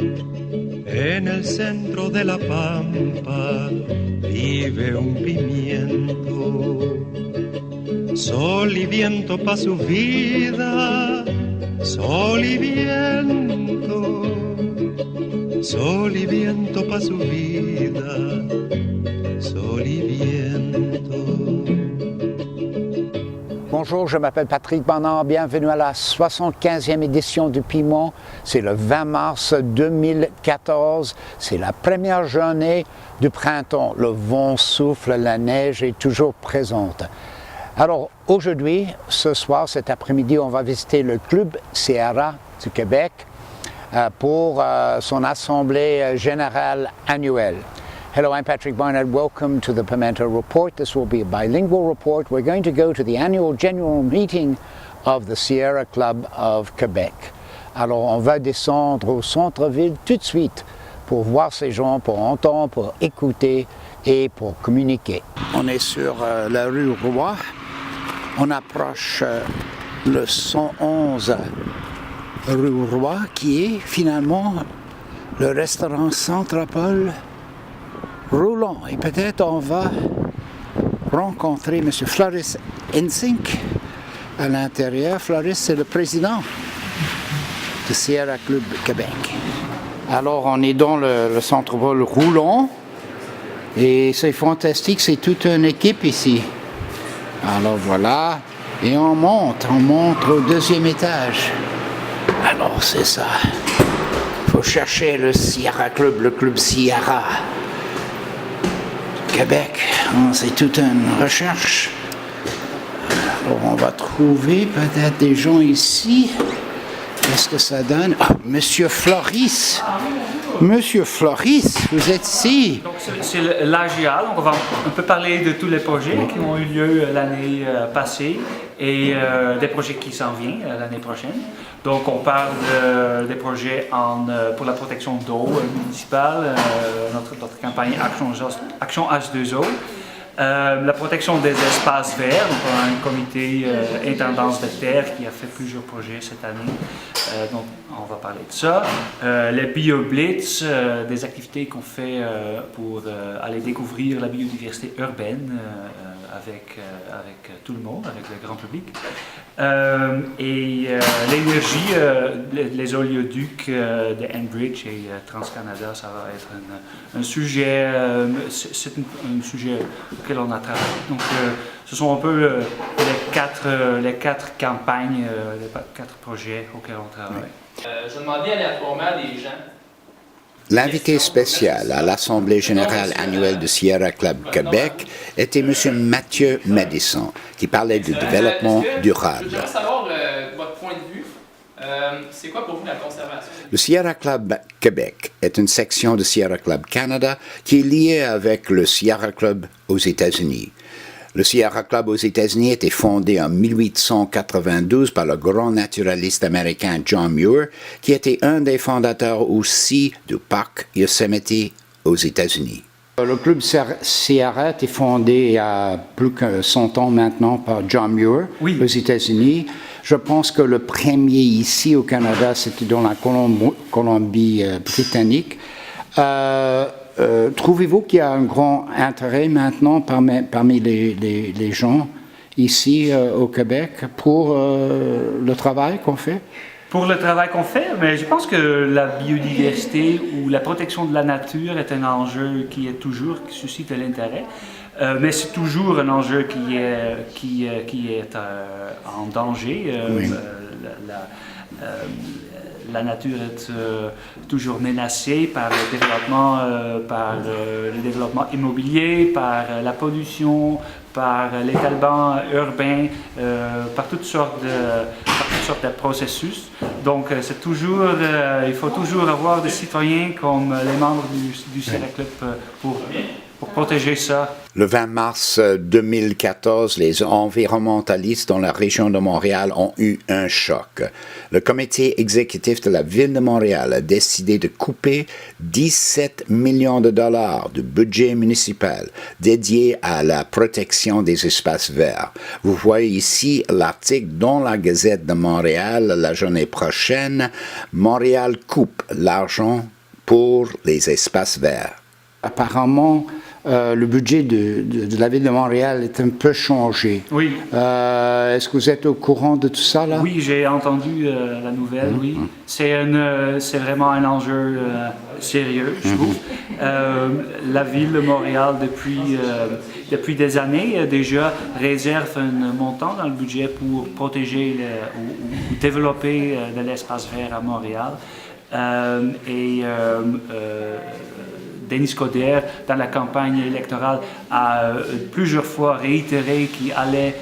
En el centro de la pampa vive un pimiento. Sol y viento pa' su vida, sol y viento. Sol y viento pa' su vida, sol y viento. Bonjour, je m'appelle Patrick Bernard, bienvenue à la 75e édition du Piment. C'est le 20 mars 2014, c'est la première journée du printemps. Le vent souffle, la neige est toujours présente. Alors aujourd'hui, ce soir, cet après-midi, on va visiter le Club Sierra du Québec pour son assemblée générale annuelle. Hello, I'm Patrick Barnett. Welcome to the Pimento Report. This will be a bilingual report. We're going to go to the annual general meeting of the Sierra Club of Quebec. Alors, on va descendre au centre-ville tout de suite pour voir ces gens, pour entendre, pour écouter et pour communiquer. On est sur la rue Roy. On approche le 111 rue Roy, qui est finalement le restaurant Centropole roulant. Et peut-être on va rencontrer M. Floris Insink à l'intérieur. Floris, c'est le président de Sierra Club Québec. Alors, on est dans le centre-vol roulant et c'est fantastique, c'est toute une équipe ici. Alors voilà, et on monte au deuxième étage. Alors, c'est ça. Il faut chercher le Sierra Club, le Club Sierra. Québec, c'est toute une recherche. Alors on va trouver peut-être des gens ici. Qu'est-ce que ça donne? Ah, Monsieur Floris. Monsieur Floris, vous êtes ici. Donc c'est l'AGA, donc on peut parler de tous les projets qui ont eu lieu l'année passée et des projets qui s'en viennent l'année prochaine. Donc on parle des projets pour la protection d'eau municipale, notre campagne Action H2O. La protection des espaces verts, donc on a un comité intendance de terre qui a fait plusieurs projets cette année, donc on va parler de ça. Les BioBlitz, des activités qu'on fait pour aller découvrir la biodiversité urbaine avec tout le monde, avec le grand public. Et l'énergie, les oléoducs de Enbridge et TransCanada, ça va être un sujet, c'est un sujet auquel on a travaillé. Donc, ce sont un peu les quatre campagnes, les quatre projets auxquels on travaille. Je demandais aléatoirement des gens. L'invité spécial à l'Assemblée générale annuelle de Sierra Club Québec était M. Mathieu Madison, qui parlait du développement durable. Je voudrais savoir votre point de vue. C'est quoi pour vous la conservation? Le Sierra Club Québec est une section de Sierra Club Canada qui est liée avec le Sierra Club aux États-Unis. Le Sierra Club aux États-Unis a été fondé en 1892 par le grand naturaliste américain John Muir, qui était un des fondateurs aussi du parc Yosemite aux États-Unis. Le Club Sierra a été fondé il y a plus que 100 ans maintenant par John Muir aux États-Unis. Je pense que le premier ici au Canada, c'était dans la Colombie-Britannique. Trouvez-vous qu'il y a un grand intérêt maintenant parmi les gens ici au Québec pour le travail qu'on fait? Pour le travail qu'on fait, mais je pense que la biodiversité ou la protection de la nature est un enjeu qui suscite de l'intérêt. Mais c'est toujours un enjeu qui est en danger. La nature est toujours menacée par le développement immobilier, par la pollution, par l'étalement urbain, par toutes sortes de processus. Donc il faut toujours avoir des citoyens comme les membres du Sierra Club pour pour protéger ça. Le 20 mars 2014, les environnementalistes dans la région de Montréal ont eu un choc. Le comité exécutif de la Ville de Montréal a décidé de couper 17 millions de dollars du budget municipal dédié à la protection des espaces verts. Vous voyez ici l'article dans la Gazette de Montréal la journée prochaine. Montréal coupe l'argent pour les espaces verts. Apparemment, le budget de la Ville de Montréal est un peu changé. Oui. Est-ce que vous êtes au courant de tout ça, là? Oui, j'ai entendu la nouvelle, oui. C'est vraiment un enjeu sérieux, je trouve. La Ville de Montréal, depuis des années, déjà réserve un montant dans le budget pour protéger ou développer de l'espace vert à Montréal. Denis Coderre, dans la campagne électorale, a plusieurs fois réitéré qu'il allait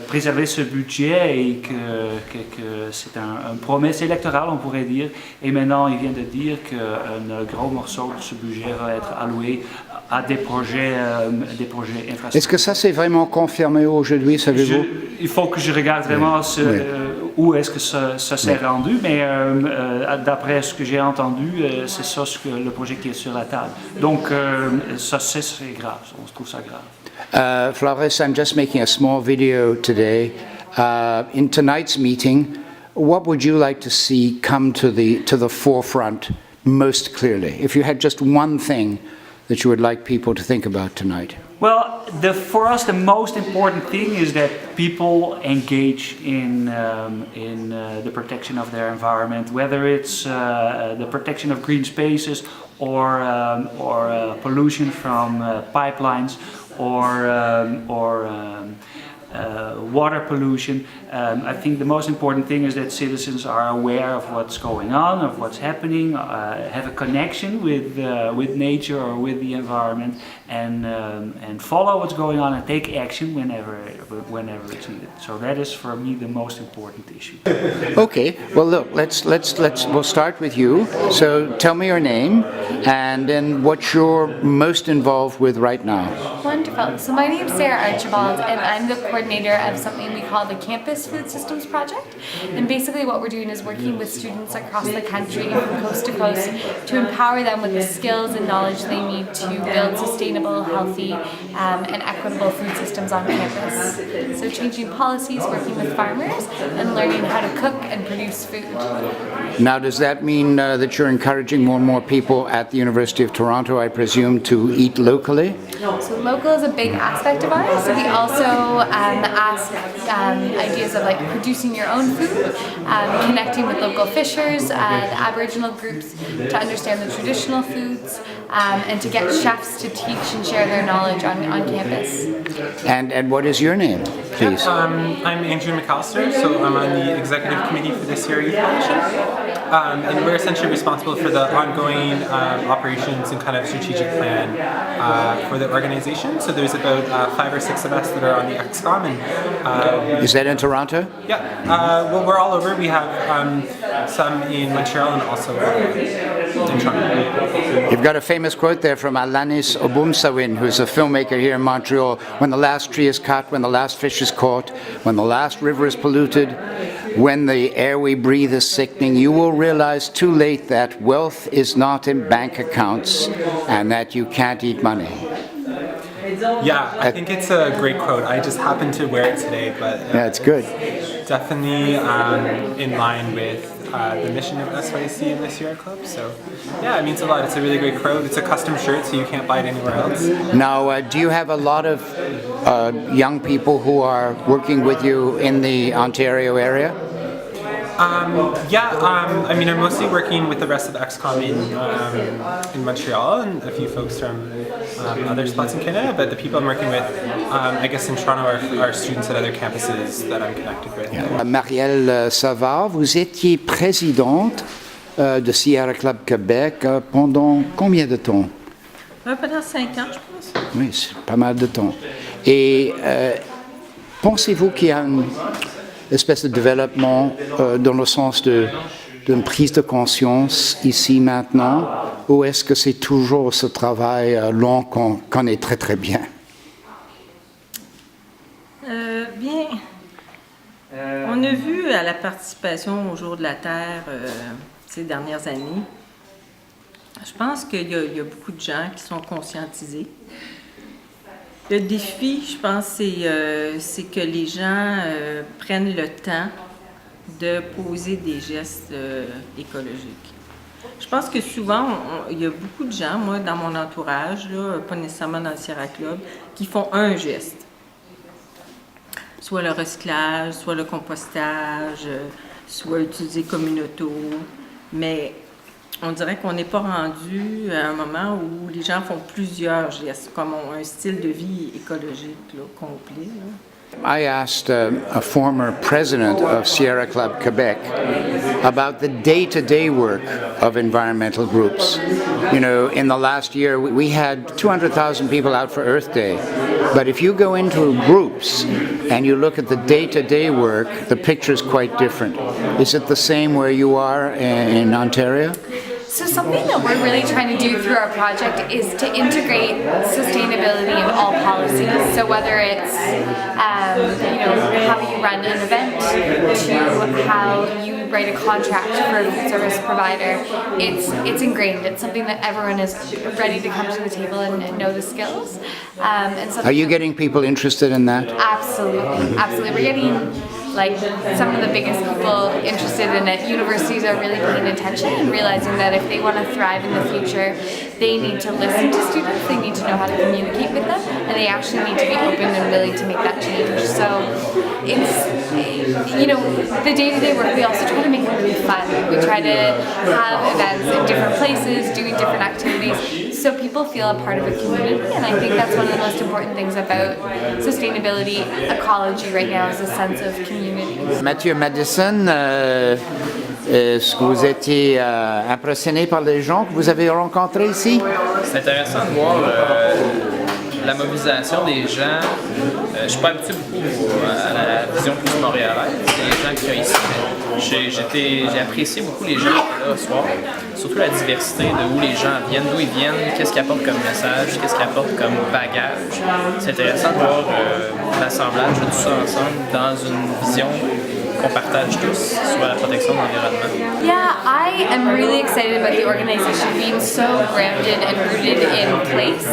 préserver ce budget et que c'est une promesse électorale, on pourrait dire. Et maintenant, il vient de dire qu'un gros morceau de ce budget va être alloué à des projets infrastructures. Est-ce que ça s'est vraiment confirmé aujourd'hui, savez-vous? Il faut que je regarde vraiment où est-ce que ça s'est rendu, mais d'après ce que j'ai entendu, c'est ça le projet qui est sur la table. Donc, ça c'est grave, on trouve ça grave. Flores, I'm just making a small video today. In tonight's meeting, what would you like to see come to the forefront most clearly? If you had just one thing that you would like people to think about tonight? Well, for us, the most important thing is that people engage in the protection of their environment, whether it's the protection of green spaces or pollution from pipelines or water pollution. I think the most important thing is that citizens are aware of what's going on, of what's happening, have a connection with nature or with the environment, and follow what's going on and take action whenever it's needed. So that is for me the most important issue. Okay. Well, look. We'll start with you. So tell me your name and then what you're most involved with right now. Wonderful. So my name is Sarah Archibald, and I'm the coordinator of something we call the Campus Food Systems Project. And basically what we're doing is working with students across the country from coast to coast to empower them with the skills and knowledge they need to build sustainable, healthy, and equitable food systems on campus. So changing policies, working with farmers, and learning how to cook and produce food. Now, does that mean that you're encouraging more and more people at the University of Toronto, I presume, to eat locally? So local is a big aspect of ours. We also ask ideas of like producing your own food, connecting with local fishers, the Aboriginal groups to understand the traditional foods, and to get chefs to teach and share their knowledge on campus. And what is your name, please? I'm Andrew McAllister, so I'm on the executive committee for the Sierra Youth Coalition. And we're essentially responsible for the ongoing operations and kind of strategic plan for the organization. So there's about 5 or 6 of us that are on the XCOM. And, is that in Toronto? Yeah. Well, we're all over. We have some in Montreal and also in Toronto. You've got a famous quote there from Alanis Obumsawin, who's a filmmaker here in Montreal. When the last tree is cut, when the last fish is caught, when the last river is polluted, when the air we breathe is sickening, you will realize too late that wealth is not in bank accounts and that you can't eat money. Yeah, I think it's a great quote. I just happened to wear it today, but yeah, it's good. Definitely in line with the mission of SYC and the Sierra Club. So yeah, it means a lot. It's a really great quote. It's a custom shirt, so you can't buy it anywhere else. Now, do you have a lot of young people who are working with you in the Ontario area? I mean, I'm mostly working with the rest of the XCOM in Montreal and a few folks from other spots in Canada, but the people I'm working with, I guess in Toronto, are students at other campuses that I'm connected with. Yeah. Marielle Savard, vous étiez présidente de Sierra Club Québec pendant combien de temps? Pendant 5 ans, je pense. Oui, c'est pas mal de temps. Et pensez-vous qu'il y a une espèce de développement dans le sens de d'une prise de conscience ici maintenant, ou est-ce que c'est toujours ce travail long qu'on connaît très très bien? Bien, on a vu à la participation au Jour de la Terre ces dernières années, je pense qu'il y a beaucoup de gens qui sont conscientisés. Le défi, je pense, c'est que les gens prennent le temps de poser des gestes écologiques. Je pense que souvent, il y a beaucoup de gens, moi, dans mon entourage, là, pas nécessairement dans le Sierra Club, qui font un geste. Soit le recyclage, soit le compostage, soit utiliser comme une auto. Mais on dirait qu'on n'est pas rendu à un moment où les gens font plusieurs gestes, comme un style de vie écologique là, complet. Là. I asked a former president of Sierra Club Quebec about the day-to-day work of environmental groups. You know, in the last year we had 200,000 people out for Earth Day, but if you go into groups and you look at the day-to-day work, the picture is quite different. Is it the same where you are in Ontario? So something that we're really trying to do through our project is to integrate sustainability in all policies. So whether it's how you run an event to how you write a contract for a food service provider, it's ingrained. It's something that everyone is ready to come to the table and know the skills. Are you getting people interested in that? Absolutely, absolutely. We're getting some of the biggest people interested in it. Universities are really paying attention and realizing that if they want to thrive in the future, they need to listen to students, they need to know how to communicate with them, and they actually need to be open and willing to make that change. So it's, the day-to-day work, we also try to make it really fun. We try to have events in different places, doing different activities, so people feel a part of a community, and I think that's one of the most important things about sustainability ecology right now is a sense of community. Mathieu Madison, est-ce que vous étiez impressionné par les gens que vous avez rencontrés ici? C'est intéressant de voir la mobilisation des gens. Je ne suis pas habitué beaucoup à la vision plus montréalaise des gens qu'il y a ici. J'ai apprécié beaucoup les gens qui étaient là ce soir, surtout la diversité de où les gens viennent, d'où ils viennent, qu'est-ce qu'ils apportent comme message, qu'est-ce qu'ils apportent comme bagage. C'est intéressant de voir l'assemblage de tout ça ensemble dans une vision qu'on partage tous sur la protection de l'environnement. Yeah, I am really excited about the organization being so grounded and rooted in place.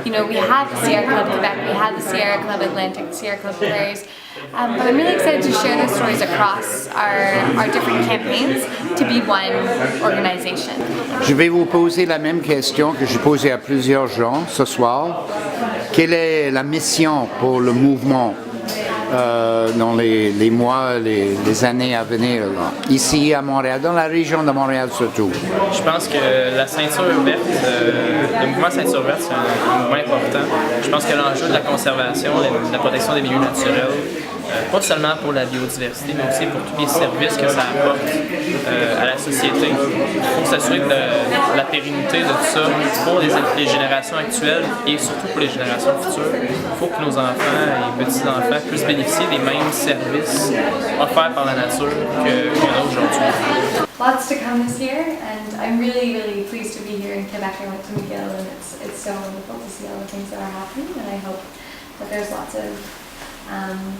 You know, we have the Sierra Club Quebec, we have the Sierra Club Atlantic, Sierra Club Prairies, but I'm really excited to share those stories across our different campaigns to be one organization. Je vais vous poser la même question que j'ai posée à plusieurs gens ce soir. Quelle est la mission pour le mouvement dans les mois, les années à venir, là, ici à Montréal, dans la région de Montréal surtout? Je pense que la ceinture verte, le mouvement ceinture verte, c'est un mouvement important. Je pense que l'enjeu de la conservation, de la protection des milieux naturels, pas seulement pour la biodiversité, mais aussi pour tous les services que ça apporte à la société. Il faut s'assurer de la pérennité de tout ça pour les générations actuelles et surtout pour les générations futures. Il faut que nos enfants et petits-enfants puissent bénéficier des mêmes services offerts par la nature qu'on a aujourd'hui. Lots to come this year, and I'm really, really pleased to be here in Quebec. I went to McGill, and it's so wonderful to see all the things that are happening, and I hope that there's lots of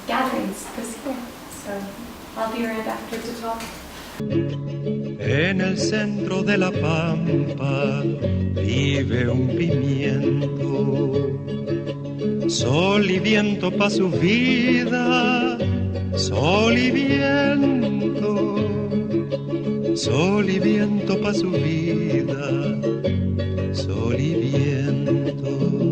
gatherings this year. So I'll be around after to talk. En el centro de la pampa vive un pimiento, sol y viento pa' su vida, sol y viento, sol y viento pa' su vida, sol y viento.